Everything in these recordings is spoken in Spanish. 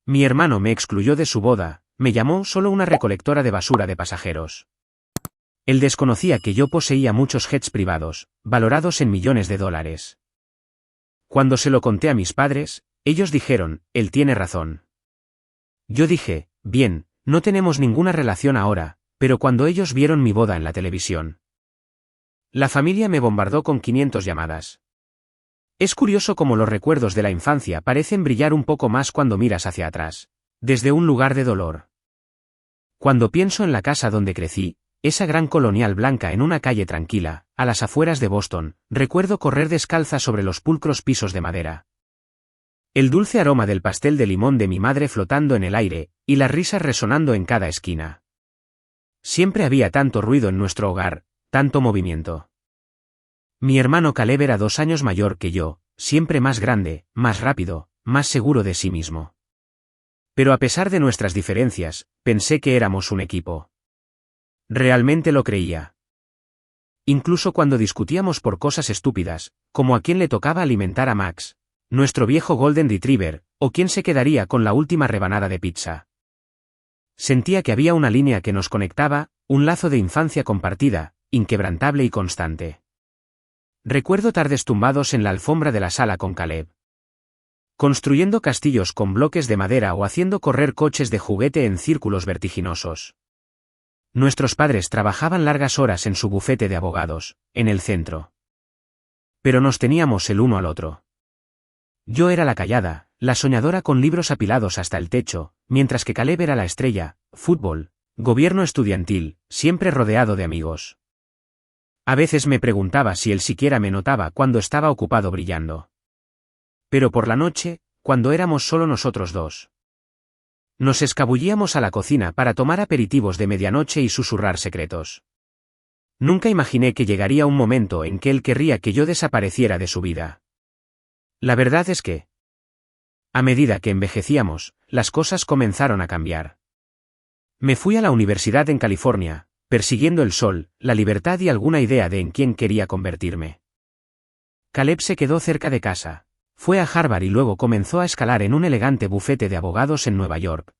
Mi hermano me excluyó de su boda, me llamó solo una recolectora de basura de pasajeros. Él desconocía que yo poseía muchos jets privados, valorados en millones de dólares. Cuando se lo conté a mis padres, ellos dijeron, él tiene razón. Yo dije, bien, no tenemos ninguna relación ahora, pero cuando ellos vieron mi boda en la televisión. La familia me bombardó con 500 llamadas. Es curioso cómo los recuerdos de la infancia parecen brillar un poco más cuando miras hacia atrás, desde un lugar de dolor. Cuando pienso en la casa donde crecí, esa gran colonial blanca en una calle tranquila, a las afueras de Boston, recuerdo correr descalza sobre los pulcros pisos de madera. El dulce aroma del pastel de limón de mi madre flotando en el aire, y las risas resonando en cada esquina. Siempre había tanto ruido en nuestro hogar, tanto movimiento. Mi hermano Caleb era 2 años mayor que yo, siempre más grande, más rápido, más seguro de sí mismo. Pero a pesar de nuestras diferencias, pensé que éramos un equipo. Realmente lo creía. Incluso cuando discutíamos por cosas estúpidas, como a quién le tocaba alimentar a Max, nuestro viejo Golden Retriever, o quién se quedaría con la última rebanada de pizza. Sentía que había una línea que nos conectaba, un lazo de infancia compartida, inquebrantable y constante. Recuerdo tardes tumbados en la alfombra de la sala con Caleb. Construyendo castillos con bloques de madera o haciendo correr coches de juguete en círculos vertiginosos. Nuestros padres trabajaban largas horas en su bufete de abogados, en el centro. Pero nos teníamos el uno al otro. Yo era la callada, la soñadora con libros apilados hasta el techo, mientras que Caleb era la estrella, fútbol, gobierno estudiantil, siempre rodeado de amigos. A veces me preguntaba si él siquiera me notaba cuando estaba ocupado brillando. Pero por la noche, cuando éramos solo nosotros dos, nos escabullíamos a la cocina para tomar aperitivos de medianoche y susurrar secretos. Nunca imaginé que llegaría un momento en que él querría que yo desapareciera de su vida. La verdad es que, a medida que envejecíamos, las cosas comenzaron a cambiar. Me fui a la universidad en California, persiguiendo el sol, la libertad y alguna idea de en quién quería convertirme. Caleb se quedó cerca de casa. Fue a Harvard y luego comenzó a escalar en un elegante bufete de abogados en Nueva York.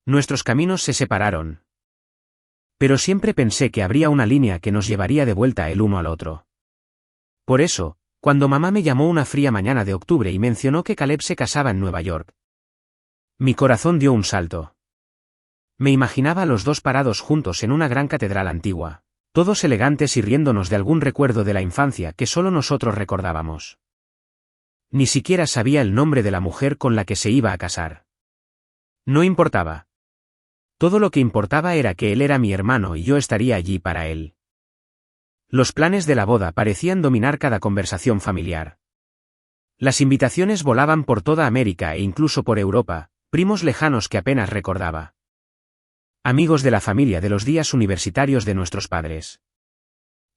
Nuestros caminos se separaron. Pero siempre pensé que habría una línea que nos llevaría de vuelta el uno al otro. Por eso, cuando mamá me llamó una fría mañana de octubre y mencionó que Caleb se casaba en Nueva York, mi corazón dio un salto. Me imaginaba a los dos parados juntos en una gran catedral antigua, todos elegantes y riéndonos de algún recuerdo de la infancia que solo nosotros recordábamos. Ni siquiera sabía el nombre de la mujer con la que se iba a casar. No importaba. Todo lo que importaba era que él era mi hermano y yo estaría allí para él. Los planes de la boda parecían dominar cada conversación familiar. Las invitaciones volaban por toda América e incluso por Europa, primos lejanos que apenas recordaba. Amigos de la familia de los días universitarios de nuestros padres.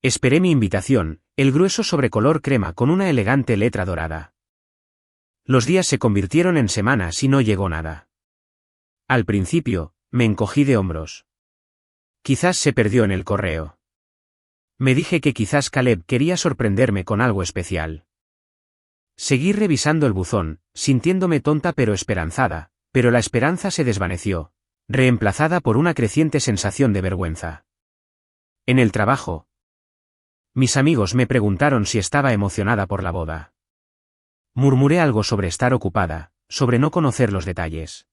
Esperé mi invitación, el grueso sobre color crema con una elegante letra dorada. Los días se convirtieron en semanas y no llegó nada. Al principio, me encogí de hombros. Quizás se perdió en el correo. Me dije que quizás Caleb quería sorprenderme con algo especial. Seguí revisando el buzón, sintiéndome tonta pero esperanzada, pero la esperanza se desvaneció, reemplazada por una creciente sensación de vergüenza. En el trabajo, mis amigos me preguntaron si estaba emocionada por la boda. Murmuré algo sobre estar ocupada, sobre no conocer los detalles.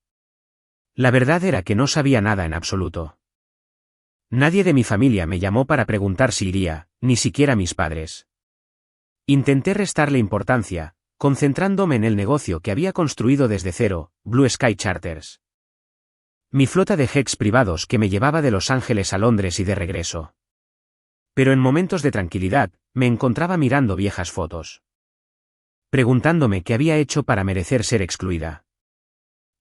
La verdad era que no sabía nada en absoluto. Nadie de mi familia me llamó para preguntar si iría, ni siquiera mis padres. Intenté restarle importancia, concentrándome en el negocio que había construido desde cero, Blue Sky Charters. Mi flota de jets privados que me llevaba de Los Ángeles a Londres y de regreso. Pero en momentos de tranquilidad, me encontraba mirando viejas fotos. Preguntándome qué había hecho para merecer ser excluida.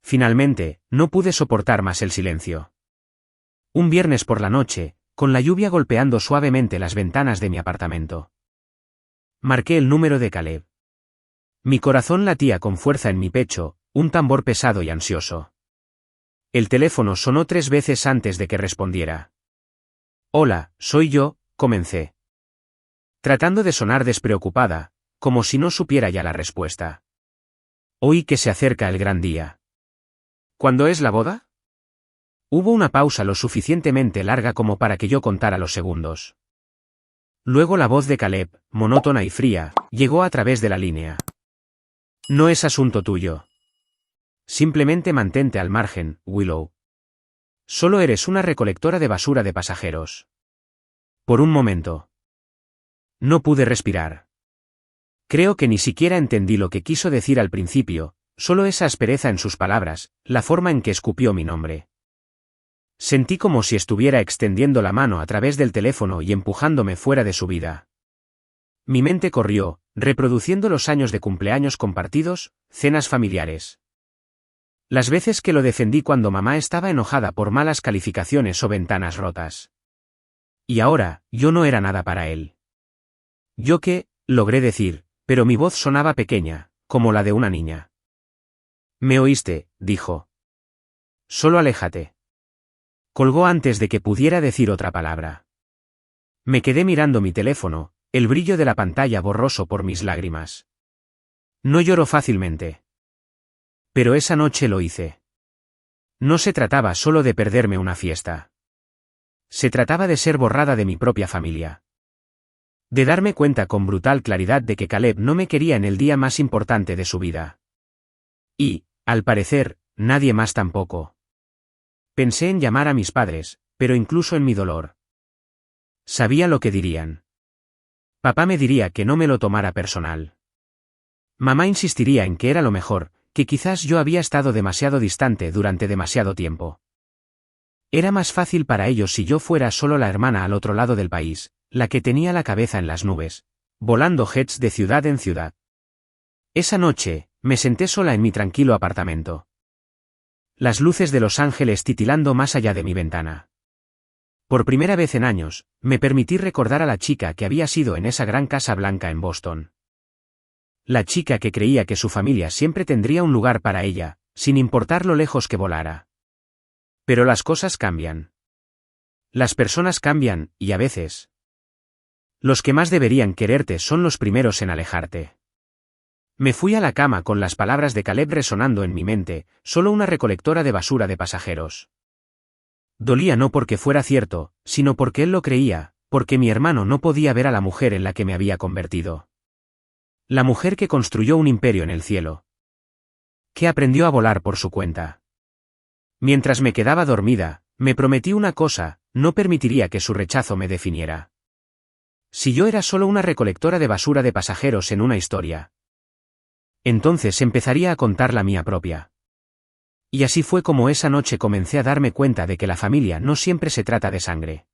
Finalmente, no pude soportar más el silencio. Un viernes por la noche, con la lluvia golpeando suavemente las ventanas de mi apartamento. Marqué el número de Caleb. Mi corazón latía con fuerza en mi pecho, un tambor pesado y ansioso. El teléfono sonó 3 veces antes de que respondiera. Hola, soy yo, comencé. Tratando de sonar despreocupada, como si no supiera ya la respuesta. Oí que se acerca el gran día. ¿Cuándo es la boda? Hubo una pausa lo suficientemente larga como para que yo contara los segundos. Luego la voz de Caleb, monótona y fría, llegó a través de la línea. No es asunto tuyo. Simplemente mantente al margen, Willow. Solo eres una recolectora de basura de pasajeros. Por un momento. No pude respirar. Creo que ni siquiera entendí lo que quiso decir al principio, solo esa aspereza en sus palabras, la forma en que escupió mi nombre. Sentí como si estuviera extendiendo la mano a través del teléfono y empujándome fuera de su vida. Mi mente corrió, reproduciendo los años de cumpleaños compartidos, cenas familiares. Las veces que lo defendí cuando mamá estaba enojada por malas calificaciones o ventanas rotas. Y ahora, yo no era nada para él. ¿Yo qué? Logré decir, pero mi voz sonaba pequeña, como la de una niña. «¿Me oíste?», dijo. «Solo aléjate». Colgó antes de que pudiera decir otra palabra. Me quedé mirando mi teléfono, el brillo de la pantalla borroso por mis lágrimas. No lloro fácilmente. Pero esa noche lo hice. No se trataba solo de perderme una fiesta. Se trataba de ser borrada de mi propia familia. De darme cuenta con brutal claridad de que Caleb no me quería en el día más importante de su vida. Y, al parecer, nadie más tampoco. Pensé en llamar a mis padres, pero incluso en mi dolor. Sabía lo que dirían. Papá me diría que no me lo tomara personal. Mamá insistiría en que era lo mejor, que quizás yo había estado demasiado distante durante demasiado tiempo. Era más fácil para ellos si yo fuera solo la hermana al otro lado del país, la que tenía la cabeza en las nubes, volando jets de ciudad en ciudad. Esa noche, me senté sola en mi tranquilo apartamento. Las luces de Los Ángeles titilando más allá de mi ventana. Por primera vez en años, me permití recordar a la chica que había sido en esa gran casa blanca en Boston. La chica que creía que su familia siempre tendría un lugar para ella, sin importar lo lejos que volara. Pero las cosas cambian. Las personas cambian, y a veces, los que más deberían quererte son los primeros en alejarte. Me fui a la cama con las palabras de Caleb resonando en mi mente, solo una recolectora de basura de pasajeros. Dolía no porque fuera cierto, sino porque él lo creía, porque mi hermano no podía ver a la mujer en la que me había convertido. La mujer que construyó un imperio en el cielo. Que aprendió a volar por su cuenta. Mientras me quedaba dormida, me prometí una cosa: no permitiría que su rechazo me definiera. Si yo era solo una recolectora de basura de pasajeros en una historia, entonces empezaría a contar la mía propia. Y así fue como esa noche comencé a darme cuenta de que la familia no siempre se trata de sangre.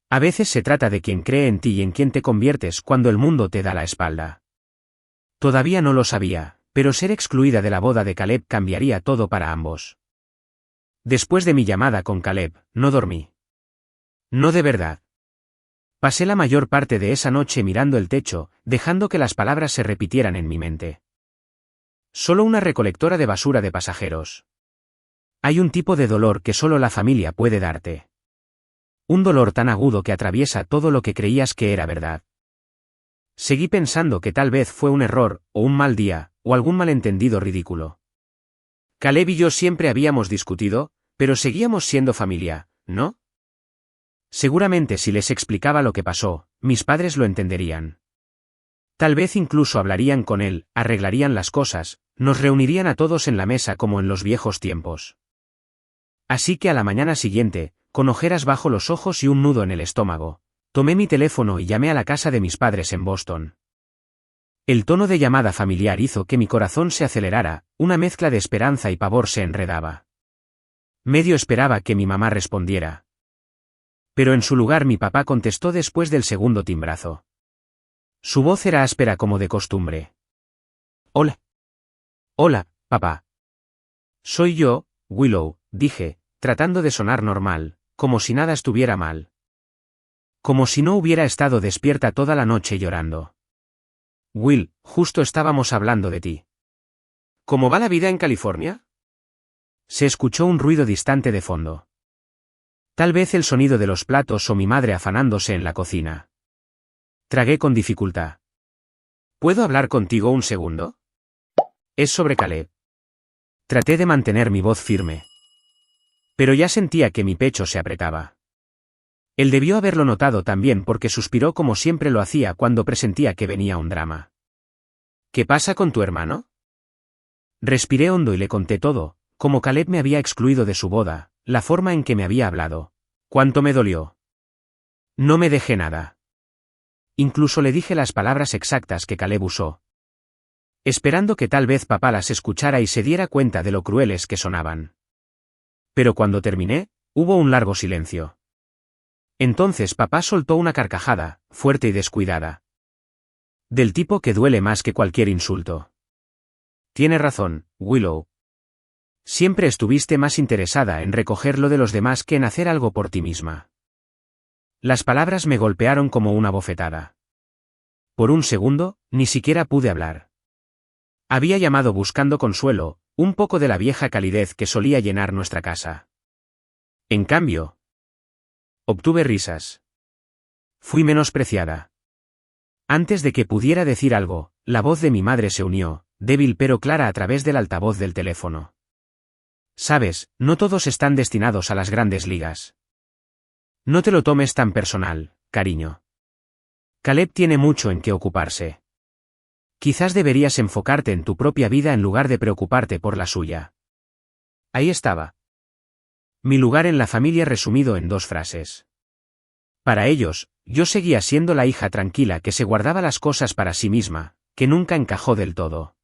A veces se trata de quien cree en ti y en quien te conviertes cuando el mundo te da la espalda. Todavía no lo sabía, pero ser excluida de la boda de Caleb cambiaría todo para ambos. Después de mi llamada con Caleb, no dormí. No de verdad. Pasé la mayor parte de esa noche mirando el techo, dejando que las palabras se repitieran en mi mente. Solo una recolectora de basura de pasajeros. Hay un tipo de dolor que solo la familia puede darte. Un dolor tan agudo que atraviesa todo lo que creías que era verdad. Seguí pensando que tal vez fue un error, o un mal día, o algún malentendido ridículo. Caleb y yo siempre habíamos discutido, pero seguíamos siendo familia, ¿no? Seguramente si les explicaba lo que pasó, mis padres lo entenderían. Tal vez incluso hablarían con él, arreglarían las cosas, nos reunirían a todos en la mesa como en los viejos tiempos. Así que a la mañana siguiente, con ojeras bajo los ojos y un nudo en el estómago, tomé mi teléfono y llamé a la casa de mis padres en Boston. El tono de llamada familiar hizo que mi corazón se acelerara, una mezcla de esperanza y pavor se enredaba. Medio esperaba que mi mamá respondiera. Pero en su lugar mi papá contestó después del segundo timbrazo. Su voz era áspera como de costumbre. «Hola. Hola, papá. Soy yo, Willow», dije, tratando de sonar normal, como si nada estuviera mal. Como si no hubiera estado despierta toda la noche llorando. «Will, justo estábamos hablando de ti». «¿Cómo va la vida en California?». Se escuchó un ruido distante de fondo. Tal vez el sonido de los platos o mi madre afanándose en la cocina. Tragué con dificultad. «¿Puedo hablar contigo un segundo?». «Es sobre Caleb». Traté de mantener mi voz firme. Pero ya sentía que mi pecho se apretaba. Él debió haberlo notado también porque suspiró como siempre lo hacía cuando presentía que venía un drama. ¿Qué pasa con tu hermano? Respiré hondo y le conté todo, cómo Caleb me había excluido de su boda, la forma en que me había hablado. ¿Cuánto me dolió? No me dejé nada. Incluso le dije las palabras exactas que Caleb usó. Esperando que tal vez papá las escuchara y se diera cuenta de lo crueles que sonaban. Pero cuando terminé, hubo un largo silencio. Entonces papá soltó una carcajada, fuerte y descuidada. Del tipo que duele más que cualquier insulto. Tiene razón, Willow. Siempre estuviste más interesada en recoger lo de los demás que en hacer algo por ti misma. Las palabras me golpearon como una bofetada. Por un segundo, ni siquiera pude hablar. Había llamado buscando consuelo, un poco de la vieja calidez que solía llenar nuestra casa. En cambio, obtuve risas. Fui menospreciada. Antes de que pudiera decir algo, la voz de mi madre se unió, débil pero clara a través del altavoz del teléfono. Sabes, no todos están destinados a las grandes ligas. No te lo tomes tan personal, cariño. Caleb tiene mucho en qué ocuparse. Quizás deberías enfocarte en tu propia vida en lugar de preocuparte por la suya. Ahí estaba. Mi lugar en la familia resumido en 2 frases. Para ellos, yo seguía siendo la hija tranquila que se guardaba las cosas para sí misma, que nunca encajó del todo.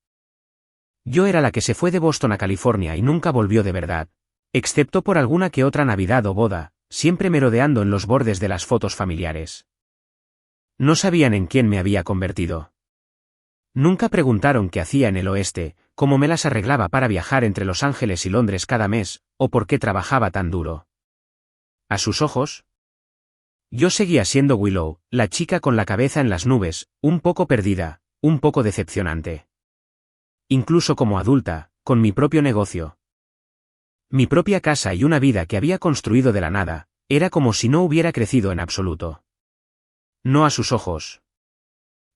Yo era la que se fue de Boston a California y nunca volvió de verdad, excepto por alguna que otra Navidad o boda, siempre merodeando en los bordes de las fotos familiares. No sabían en quién me había convertido. Nunca preguntaron qué hacía en el oeste, cómo me las arreglaba para viajar entre Los Ángeles y Londres cada mes, o por qué trabajaba tan duro. A sus ojos, yo seguía siendo Willow, la chica con la cabeza en las nubes, un poco perdida, un poco decepcionante. Incluso como adulta, con mi propio negocio. Mi propia casa y una vida que había construido de la nada, era como si no hubiera crecido en absoluto. No a sus ojos.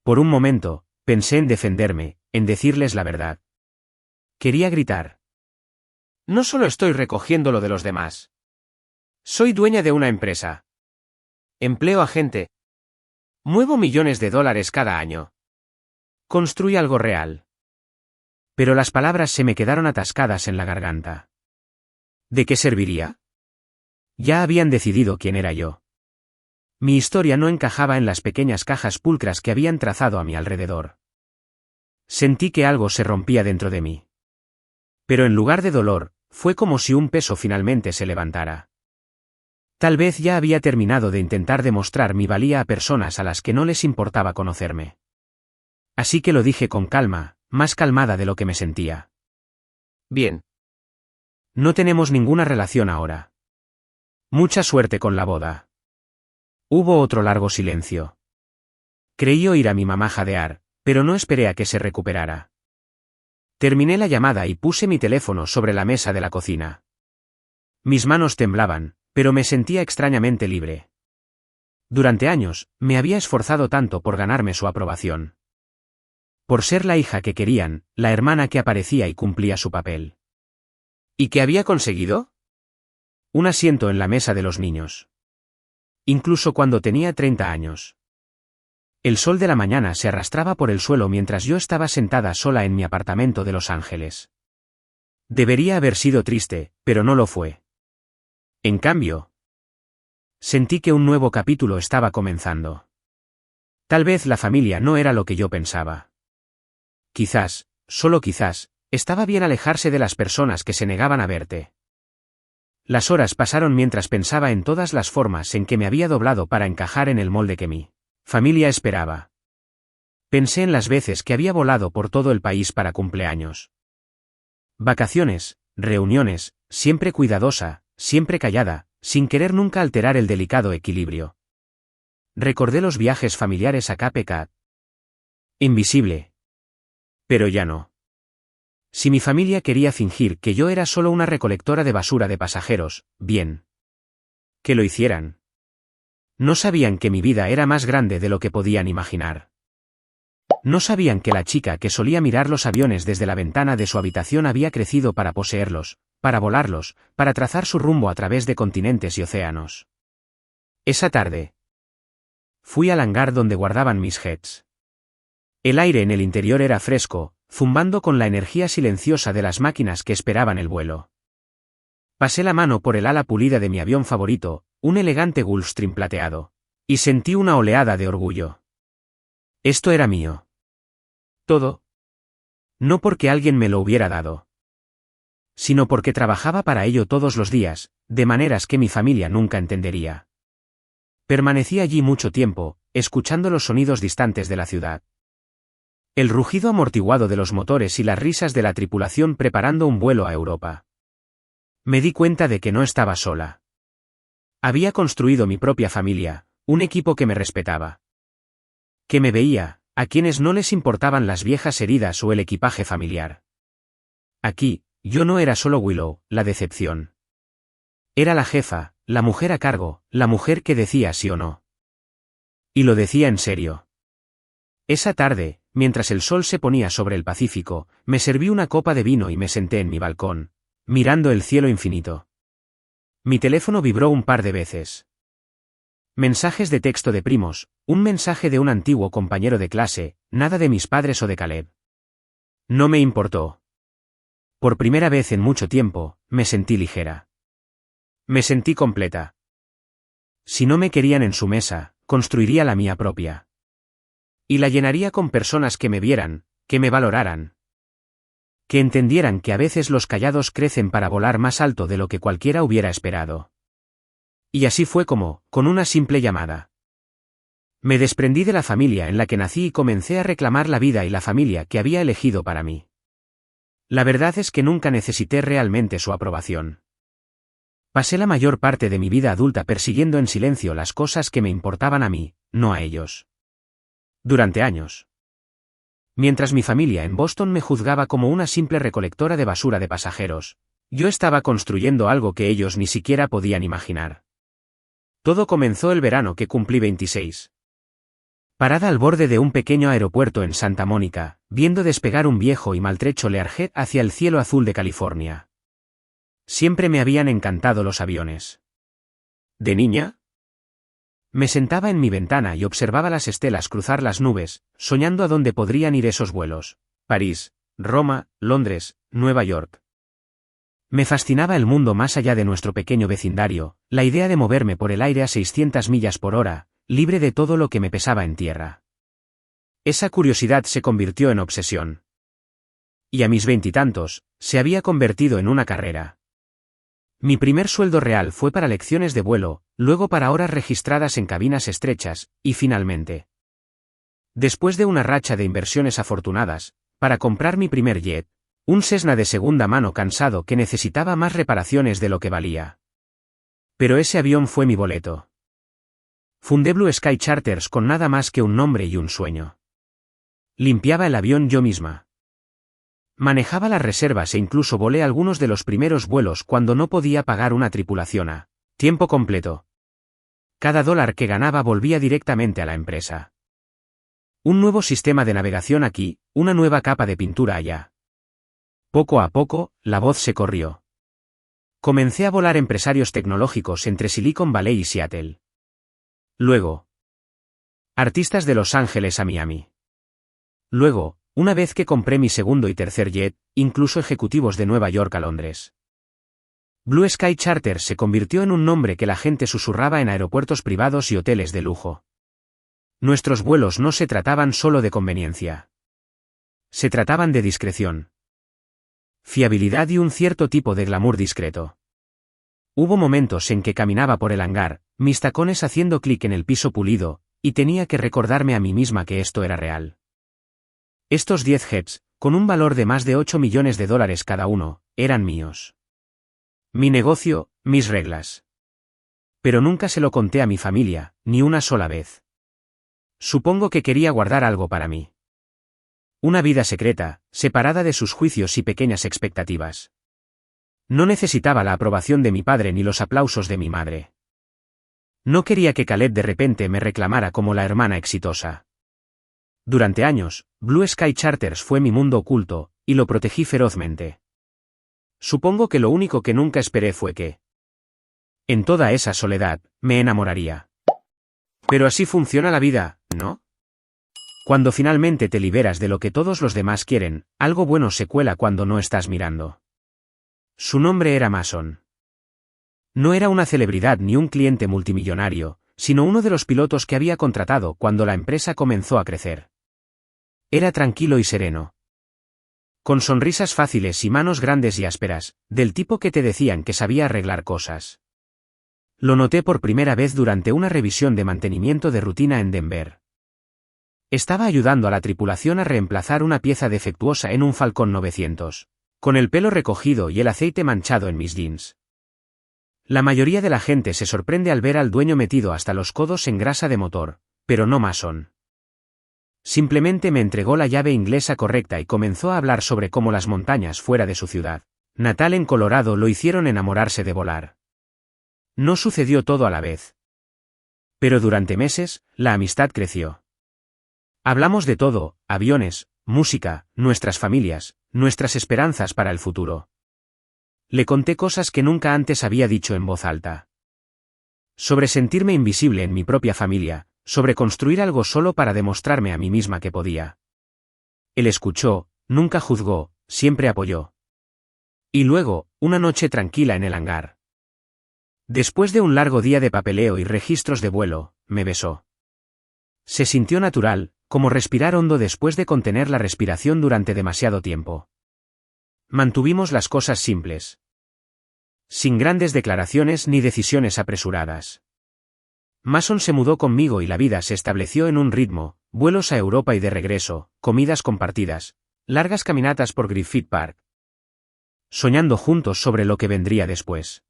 Por un momento, pensé en defenderme, en decirles la verdad. Quería gritar. No solo estoy recogiendo lo de los demás. Soy dueña de una empresa. Empleo a gente. Muevo millones de dólares cada año. Construyo algo real. Pero las palabras se me quedaron atascadas en la garganta. ¿De qué serviría? Ya habían decidido quién era yo. Mi historia no encajaba en las pequeñas cajas pulcras que habían trazado a mi alrededor. Sentí que algo se rompía dentro de mí. Pero en lugar de dolor, fue como si un peso finalmente se levantara. Tal vez ya había terminado de intentar demostrar mi valía a personas a las que no les importaba conocerme. Así que lo dije con calma, más calmada de lo que me sentía. Bien. No tenemos ninguna relación ahora. Mucha suerte con la boda. Hubo otro largo silencio. Creí oír a mi mamá jadear, pero no esperé a que se recuperara. Terminé la llamada y puse mi teléfono sobre la mesa de la cocina. Mis manos temblaban, pero me sentía extrañamente libre. Durante años, me había esforzado tanto por ganarme su aprobación. Por ser la hija que querían, la hermana que aparecía y cumplía su papel. ¿Y qué había conseguido? Un asiento en la mesa de los niños. Incluso cuando tenía 30 años. El sol de la mañana se arrastraba por el suelo mientras yo estaba sentada sola en mi apartamento de Los Ángeles. Debería haber sido triste, pero no lo fue. En cambio, sentí que un nuevo capítulo estaba comenzando. Tal vez la familia no era lo que yo pensaba. Quizás, solo quizás, estaba bien alejarse de las personas que se negaban a verte. Las horas pasaron mientras pensaba en todas las formas en que me había doblado para encajar en el molde que mi familia esperaba. Pensé en las veces que había volado por todo el país para cumpleaños. Vacaciones, reuniones, siempre cuidadosa, siempre callada, sin querer nunca alterar el delicado equilibrio. Recordé los viajes familiares a Cape Cod. Invisible. Pero ya no. Si mi familia quería fingir que yo era solo una recolectora de basura de pasajeros, bien. Que lo hicieran. No sabían que mi vida era más grande de lo que podían imaginar. No sabían que la chica que solía mirar los aviones desde la ventana de su habitación había crecido para poseerlos, para volarlos, para trazar su rumbo a través de continentes y océanos. Esa tarde, fui al hangar donde guardaban mis jets. El aire en el interior era fresco, zumbando con la energía silenciosa de las máquinas que esperaban el vuelo. Pasé la mano por el ala pulida de mi avión favorito, un elegante Gulfstream plateado, y sentí una oleada de orgullo. Esto era mío. Todo. No porque alguien me lo hubiera dado, sino porque trabajaba para ello todos los días, de maneras que mi familia nunca entendería. Permanecí allí mucho tiempo, escuchando los sonidos distantes de la ciudad. El rugido amortiguado de los motores y las risas de la tripulación preparando un vuelo a Europa. Me di cuenta de que no estaba sola. Había construido mi propia familia, un equipo que me respetaba, que me veía, a quienes no les importaban las viejas heridas o el equipaje familiar. Aquí, yo no era solo Willow, la decepción. Era la jefa, la mujer a cargo, la mujer que decía sí o no. Y lo decía en serio. Esa tarde, mientras el sol se ponía sobre el Pacífico, me serví una copa de vino y me senté en mi balcón, mirando el cielo infinito. Mi teléfono vibró un par de veces. Mensajes de texto de primos, un mensaje de un antiguo compañero de clase, nada de mis padres o de Caleb. No me importó. Por primera vez en mucho tiempo, me sentí ligera. Me sentí completa. Si no me querían en su mesa, construiría la mía propia. Y la llenaría con personas que me vieran, que me valoraran. Que entendieran que a veces los callados crecen para volar más alto de lo que cualquiera hubiera esperado. Y así fue como, con una simple llamada. Me desprendí de la familia en la que nací y comencé a reclamar la vida y la familia que había elegido para mí. La verdad es que nunca necesité realmente su aprobación. Pasé la mayor parte de mi vida adulta persiguiendo en silencio las cosas que me importaban a mí, no a ellos. Durante años. Mientras mi familia en Boston me juzgaba como una simple recolectora de basura de pasajeros, yo estaba construyendo algo que ellos ni siquiera podían imaginar. Todo comenzó el verano que cumplí 26. Parada al borde de un pequeño aeropuerto en Santa Mónica, viendo despegar un viejo y maltrecho Learjet hacia el cielo azul de California. Siempre me habían encantado los aviones. ¿De niña? Me sentaba en mi ventana y observaba las estelas cruzar las nubes, soñando a dónde podrían ir esos vuelos: París, Roma, Londres, Nueva York. Me fascinaba el mundo más allá de nuestro pequeño vecindario, la idea de moverme por el aire a 600 millas por hora, libre de todo lo que me pesaba en tierra. Esa curiosidad se convirtió en obsesión. Y a mis 20 y tantos, se había convertido en una carrera. Mi primer sueldo real fue para lecciones de vuelo, luego para horas registradas en cabinas estrechas, y finalmente, después de una racha de inversiones afortunadas, para comprar mi primer jet, un Cessna de segunda mano cansado que necesitaba más reparaciones de lo que valía. Pero ese avión fue mi boleto. Fundé Blue Sky Charters con nada más que un nombre y un sueño. Limpiaba el avión yo misma. Manejaba las reservas e incluso volé algunos de los primeros vuelos cuando no podía pagar una tripulación a tiempo completo. Cada dólar que ganaba volvía directamente a la empresa. Un nuevo sistema de navegación aquí, una nueva capa de pintura allá. Poco a poco, la voz se corrió. Comencé a volar empresarios tecnológicos entre Silicon Valley y Seattle. Luego, artistas de Los Ángeles a Miami. Luego, una vez que compré mi segundo y tercer jet, incluso ejecutivos de Nueva York a Londres. Blue Sky Charter se convirtió en un nombre que la gente susurraba en aeropuertos privados y hoteles de lujo. Nuestros vuelos no se trataban solo de conveniencia. Se trataban de discreción, fiabilidad y un cierto tipo de glamour discreto. Hubo momentos en que caminaba por el hangar, mis tacones haciendo clic en el piso pulido, y tenía que recordarme a mí misma que esto era real. Estos 10 jets, con un valor de más de $8 millones cada uno, eran míos. Mi negocio, mis reglas. Pero nunca se lo conté a mi familia, ni una sola vez. Supongo que quería guardar algo para mí. Una vida secreta, separada de sus juicios y pequeñas expectativas. No necesitaba la aprobación de mi padre ni los aplausos de mi madre. No quería que Caleb de repente me reclamara como la hermana exitosa. Durante años, Blue Sky Charters fue mi mundo oculto, y lo protegí ferozmente. Supongo que lo único que nunca esperé fue que, en toda esa soledad, me enamoraría. Pero así funciona la vida, ¿no? Cuando finalmente te liberas de lo que todos los demás quieren, algo bueno se cuela cuando no estás mirando. Su nombre era Mason. No era una celebridad ni un cliente multimillonario, sino uno de los pilotos que había contratado cuando la empresa comenzó a crecer. Era tranquilo y sereno. Con sonrisas fáciles y manos grandes y ásperas, del tipo que te decían que sabía arreglar cosas. Lo noté por primera vez durante una revisión de mantenimiento de rutina en Denver. Estaba ayudando a la tripulación a reemplazar una pieza defectuosa en un Falcon 900, con el pelo recogido y el aceite manchado en mis jeans. La mayoría de la gente se sorprende al ver al dueño metido hasta los codos en grasa de motor, pero no Mason. Simplemente me entregó la llave inglesa correcta y comenzó a hablar sobre cómo las montañas fuera de su ciudad natal en Colorado lo hicieron enamorarse de volar. No sucedió todo a la vez. Pero durante meses, la amistad creció. Hablamos de todo, aviones, música, nuestras familias, nuestras esperanzas para el futuro. Le conté cosas que nunca antes había dicho en voz alta. Sobre sentirme invisible en mi propia familia, sobre construir algo solo para demostrarme a mí misma que podía. Él escuchó, nunca juzgó, siempre apoyó. Y luego, una noche tranquila en el hangar. Después de un largo día de papeleo y registros de vuelo, me besó. Se sintió natural, como respirar hondo después de contener la respiración durante demasiado tiempo. Mantuvimos las cosas simples. Sin grandes declaraciones ni decisiones apresuradas. Mason se mudó conmigo y la vida se estableció en un ritmo, vuelos a Europa y de regreso, comidas compartidas, largas caminatas por Griffith Park. Soñando juntos sobre lo que vendría después.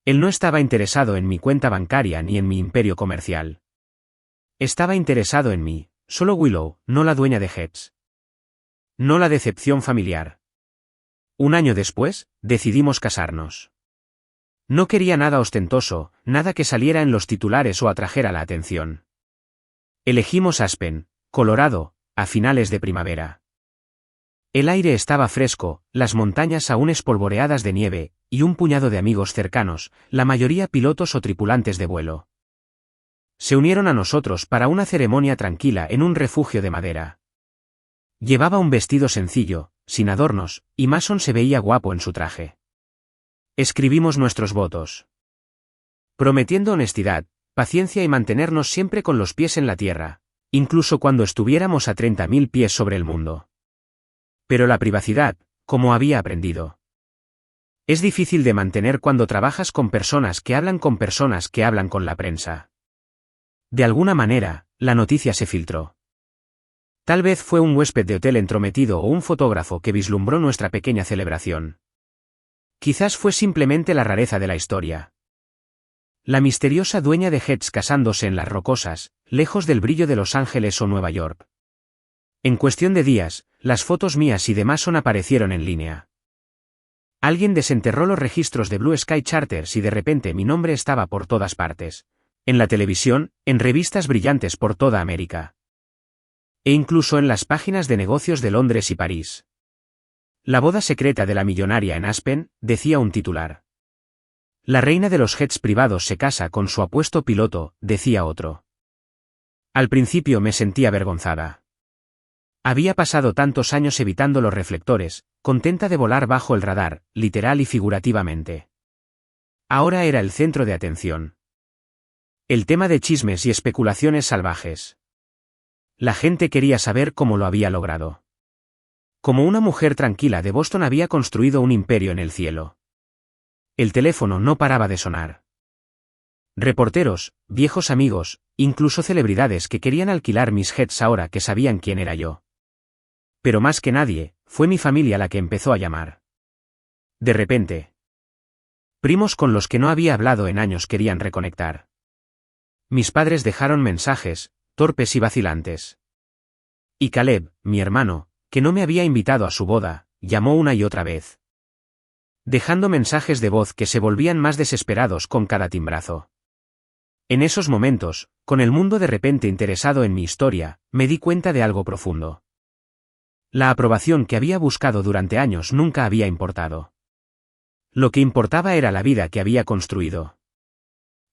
Él no estaba interesado en mi cuenta bancaria ni en mi imperio comercial. Estaba interesado en mí, solo Willow, no la dueña de Jets. No la decepción familiar. Un año después, decidimos casarnos. No quería nada ostentoso, nada que saliera en los titulares o atrajera la atención. Elegimos Aspen, Colorado, a finales de primavera. El aire estaba fresco, las montañas aún espolvoreadas de nieve, y un puñado de amigos cercanos, la mayoría pilotos o tripulantes de vuelo. Se unieron a nosotros para una ceremonia tranquila en un refugio de madera. Llevaba un vestido sencillo, sin adornos, y Mason se veía guapo en su traje. Escribimos nuestros votos. Prometiendo honestidad, paciencia y mantenernos siempre con los pies en la tierra, incluso cuando estuviéramos a 30.000 pies sobre el mundo. Pero la privacidad, como había aprendido. Es difícil de mantener cuando trabajas con personas que hablan con la prensa. De alguna manera, la noticia se filtró. Tal vez fue un huésped de hotel entrometido o un fotógrafo que vislumbró nuestra pequeña celebración. Quizás fue simplemente la rareza de la historia. La misteriosa dueña de Jets casándose en las rocosas, lejos del brillo de Los Ángeles o Nueva York. En cuestión de días, las fotos mías y de Mason aparecieron en línea. Alguien desenterró los registros de Blue Sky Charters y de repente mi nombre estaba por todas partes. En la televisión, en revistas brillantes por toda América. E incluso en las páginas de negocios de Londres y París. La boda secreta de la millonaria en Aspen, decía un titular. La reina de los jets privados se casa con su apuesto piloto, decía otro. Al principio me sentí avergonzada. Había pasado tantos años evitando los reflectores, contenta de volar bajo el radar, literal y figurativamente. Ahora era el centro de atención. El tema de chismes y especulaciones salvajes. La gente quería saber cómo lo había logrado. Como una mujer tranquila de Boston había construido un imperio en el cielo. El teléfono no paraba de sonar. Reporteros, viejos amigos, incluso celebridades que querían alquilar mis jets ahora que sabían quién era yo. Pero más que nadie, fue mi familia la que empezó a llamar. De repente. Primos con los que no había hablado en años querían reconectar. Mis padres dejaron mensajes, torpes y vacilantes. Y Caleb, mi hermano, que no me había invitado a su boda, llamó una y otra vez. Dejando mensajes de voz que se volvían más desesperados con cada timbrazo. En esos momentos, con el mundo de repente interesado en mi historia, me di cuenta de algo profundo. La aprobación que había buscado durante años nunca había importado. Lo que importaba era la vida que había construido.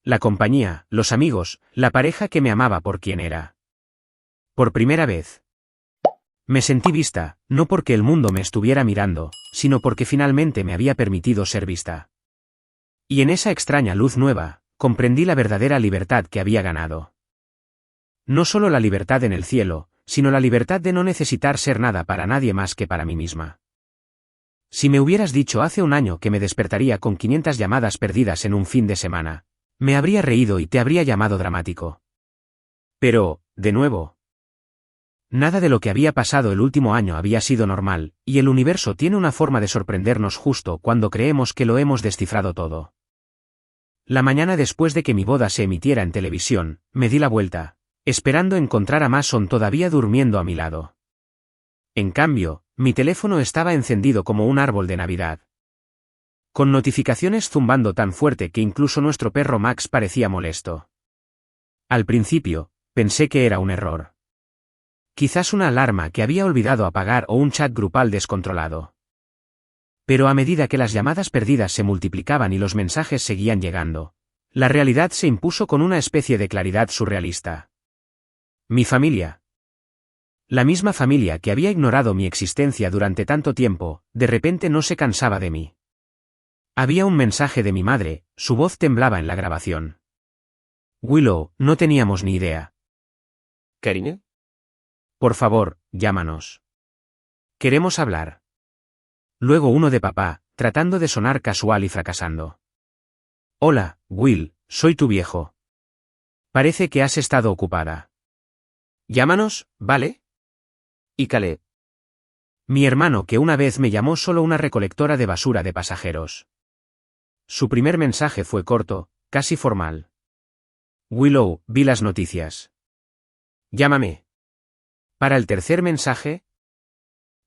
La compañía, los amigos, la pareja que me amaba por quien era. Por primera vez. Me sentí vista, no porque el mundo me estuviera mirando, sino porque finalmente me había permitido ser vista. Y en esa extraña luz nueva, comprendí la verdadera libertad que había ganado. No solo la libertad en el cielo, sino la libertad de no necesitar ser nada para nadie más que para mí misma. Si me hubieras dicho hace un año que me despertaría con 500 llamadas perdidas en un fin de semana, me habría reído y te habría llamado dramático. Pero, de nuevo, nada de lo que había pasado el último año había sido normal, y el universo tiene una forma de sorprendernos justo cuando creemos que lo hemos descifrado todo. La mañana después de que mi boda se emitiera en televisión, me di la vuelta, esperando encontrar a Mason todavía durmiendo a mi lado. En cambio, mi teléfono estaba encendido como un árbol de Navidad, con notificaciones zumbando tan fuerte que incluso nuestro perro Max parecía molesto. Al principio, pensé que era un error. Quizás una alarma que había olvidado apagar o un chat grupal descontrolado. Pero a medida que las llamadas perdidas se multiplicaban y los mensajes seguían llegando, la realidad se impuso con una especie de claridad surrealista. Mi familia. La misma familia que había ignorado mi existencia durante tanto tiempo, de repente no se cansaba de mí. Había un mensaje de mi madre, su voz temblaba en la grabación. Willow, no teníamos ni idea. ¿Karine? Por favor, llámanos. Queremos hablar. Luego uno de papá, tratando de sonar casual y fracasando. Hola, Will, soy tu viejo. Parece que has estado ocupada. Llámanos, ¿vale? Y Caleb. Mi hermano que una vez me llamó solo una recolectora de basura de pasajeros. Su primer mensaje fue corto, casi formal. Willow, vi las noticias. Llámame. Para el tercer mensaje,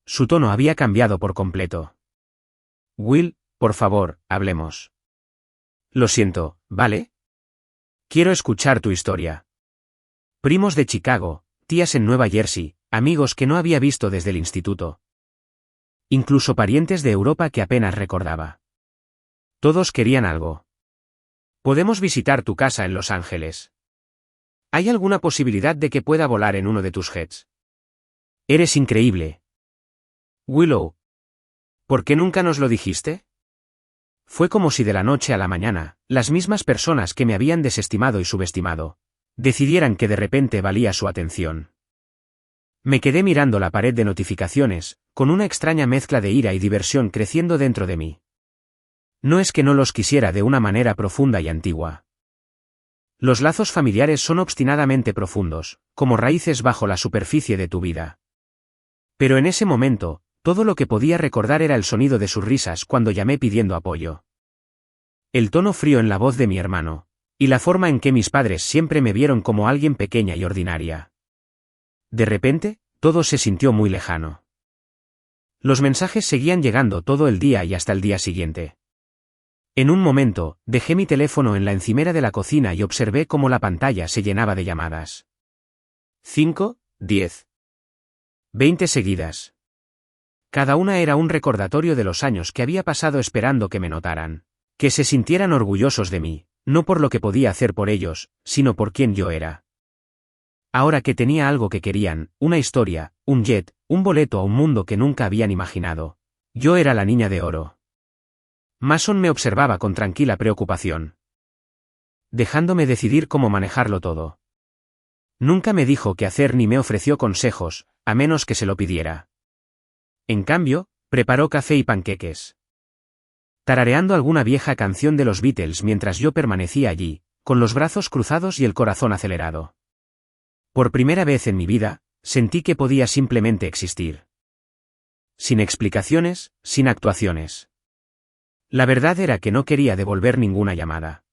su tono había cambiado por completo. Will, por favor, hablemos. Lo siento, ¿vale? Quiero escuchar tu historia. Primos de Chicago, tías en Nueva Jersey, amigos que no había visto desde el instituto. Incluso parientes de Europa que apenas recordaba. Todos querían algo. Podemos visitar tu casa en Los Ángeles. ¿Hay alguna posibilidad de que pueda volar en uno de tus jets? Eres increíble. Willow. ¿Por qué nunca nos lo dijiste? Fue como si de la noche a la mañana, las mismas personas que me habían desestimado y subestimado, decidieran que de repente valía su atención. Me quedé mirando la pared de notificaciones, con una extraña mezcla de ira y diversión creciendo dentro de mí. No es que no los quisiera de una manera profunda y antigua. Los lazos familiares son obstinadamente profundos, como raíces bajo la superficie de tu vida. Pero en ese momento, todo lo que podía recordar era el sonido de sus risas cuando llamé pidiendo apoyo. El tono frío en la voz de mi hermano, y la forma en que mis padres siempre me vieron como alguien pequeña y ordinaria. De repente, todo se sintió muy lejano. Los mensajes seguían llegando todo el día y hasta el día siguiente. En un momento, dejé mi teléfono en la encimera de la cocina y observé cómo la pantalla se llenaba de llamadas. 5, 10. 20 seguidas. Cada una era un recordatorio de los años que había pasado esperando que me notaran, que se sintieran orgullosos de mí, no por lo que podía hacer por ellos, sino por quien yo era. Ahora que tenía algo que querían, una historia, un jet, un boleto a un mundo que nunca habían imaginado, yo era la niña de oro. Mason me observaba con tranquila preocupación, dejándome decidir cómo manejarlo todo. Nunca me dijo qué hacer ni me ofreció consejos, a menos que se lo pidiera. En cambio, preparó café y panqueques, tarareando alguna vieja canción de los Beatles mientras yo permanecía allí, con los brazos cruzados y el corazón acelerado. Por primera vez en mi vida, sentí que podía simplemente existir. Sin explicaciones, sin actuaciones. La verdad era que no quería devolver ninguna llamada.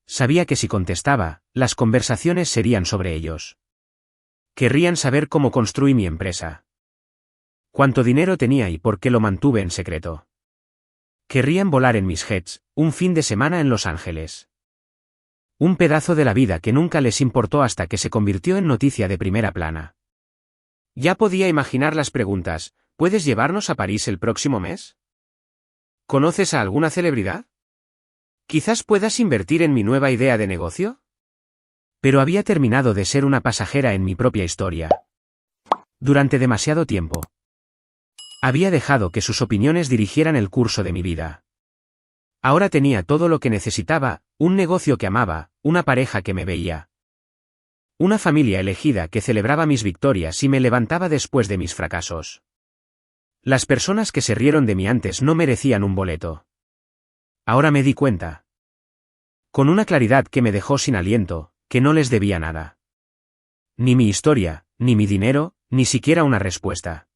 Sabía que si contestaba, las conversaciones serían sobre ellos. Querrían saber cómo construí mi empresa. Cuánto dinero tenía y por qué lo mantuve en secreto. Querrían volar en mis jets, un fin de semana en Los Ángeles. Un pedazo de la vida que nunca les importó hasta que se convirtió en noticia de primera plana. Ya podía imaginar las preguntas: ¿puedes llevarnos a París el próximo mes? ¿Conoces a alguna celebridad? ¿Quizás puedas invertir en mi nueva idea de negocio? Pero había terminado de ser una pasajera en mi propia historia. Durante demasiado tiempo. Había dejado que sus opiniones dirigieran el curso de mi vida. Ahora tenía todo lo que necesitaba: un negocio que amaba, una pareja que me veía. Una familia elegida que celebraba mis victorias y me levantaba después de mis fracasos. Las personas que se rieron de mí antes no merecían un boleto. Ahora me di cuenta. Con una claridad que me dejó sin aliento, que no les debía nada. Ni mi historia, ni mi dinero, ni siquiera una respuesta.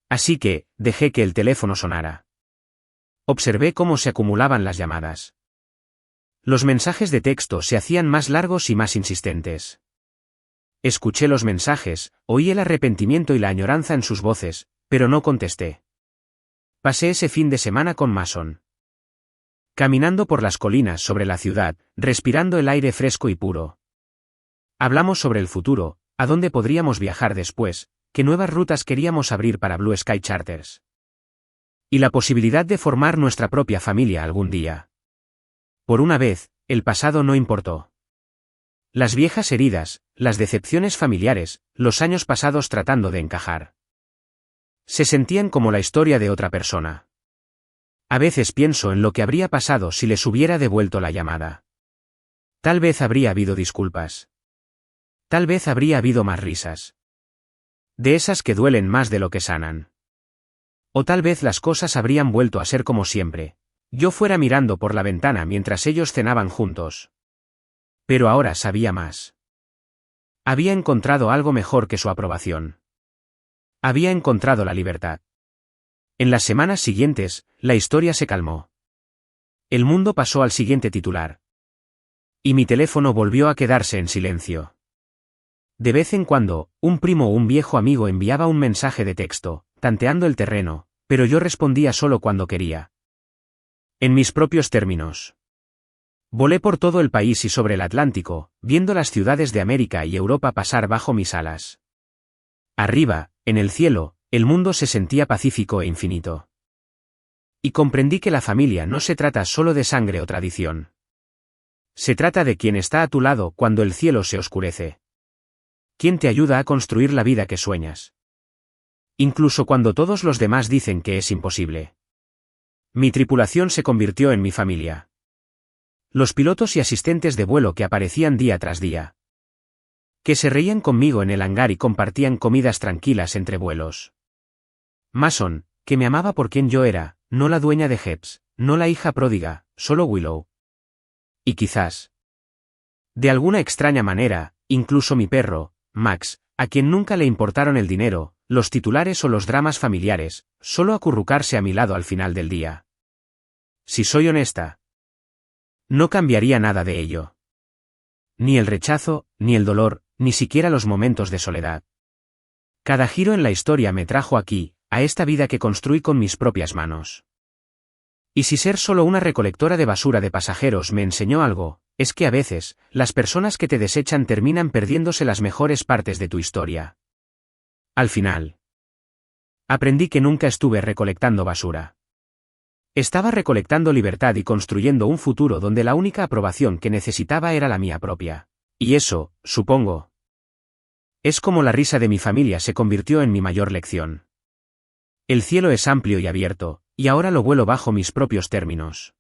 Así que, dejé que el teléfono sonara. Observé cómo se acumulaban las llamadas. Los mensajes de texto se hacían más largos y más insistentes. Escuché los mensajes, oí el arrepentimiento y la añoranza en sus voces, pero no contesté. Pasé ese fin de semana con Mason. Caminando por las colinas sobre la ciudad, respirando el aire fresco y puro. Hablamos sobre el futuro, a dónde podríamos viajar después, qué nuevas rutas queríamos abrir para Blue Sky Charters. Y la posibilidad de formar nuestra propia familia algún día. Por una vez, el pasado no importó. Las viejas heridas, las decepciones familiares, los años pasados tratando de encajar. Se sentían como la historia de otra persona. A veces pienso en lo que habría pasado si les hubiera devuelto la llamada. Tal vez habría habido disculpas. Tal vez habría habido más risas. De esas que duelen más de lo que sanan. O tal vez las cosas habrían vuelto a ser como siempre. Yo fuera mirando por la ventana mientras ellos cenaban juntos. Pero ahora sabía más. Había encontrado algo mejor que su aprobación. Había encontrado la libertad. En las semanas siguientes, la historia se calmó. El mundo pasó al siguiente titular. Y mi teléfono volvió a quedarse en silencio. De vez en cuando, un primo o un viejo amigo enviaba un mensaje de texto, tanteando el terreno, pero yo respondía solo cuando quería. En mis propios términos. Volé por todo el país y sobre el Atlántico, viendo las ciudades de América y Europa pasar bajo mis alas. Arriba, en el cielo, el mundo se sentía pacífico e infinito. Y comprendí que la familia no se trata solo de sangre o tradición. Se trata de quien está a tu lado cuando el cielo se oscurece. Quien te ayuda a construir la vida que sueñas. Incluso cuando todos los demás dicen que es imposible. Mi tripulación se convirtió en mi familia. Los pilotos y asistentes de vuelo que aparecían día tras día. Que se reían conmigo en el hangar y compartían comidas tranquilas entre vuelos. Mason, que me amaba por quien yo era, no la dueña de Hepps, no la hija pródiga, solo Willow. Y quizás. De alguna extraña manera, incluso mi perro, Max, a quien nunca le importaron el dinero, los titulares o los dramas familiares, solo acurrucarse a mi lado al final del día. Si soy honesta, no cambiaría nada de ello. Ni el rechazo, ni el dolor, ni siquiera los momentos de soledad. Cada giro en la historia me trajo aquí, a esta vida que construí con mis propias manos. Y si ser solo una recolectora de basura de pasajeros me enseñó algo, es que a veces, las personas que te desechan terminan perdiéndose las mejores partes de tu historia. Al final. Aprendí que nunca estuve recolectando basura. Estaba recolectando libertad y construyendo un futuro donde la única aprobación que necesitaba era la mía propia. Y eso, supongo, es como la risa de mi familia se convirtió en mi mayor lección. El cielo es amplio y abierto, y ahora lo vuelo bajo mis propios términos.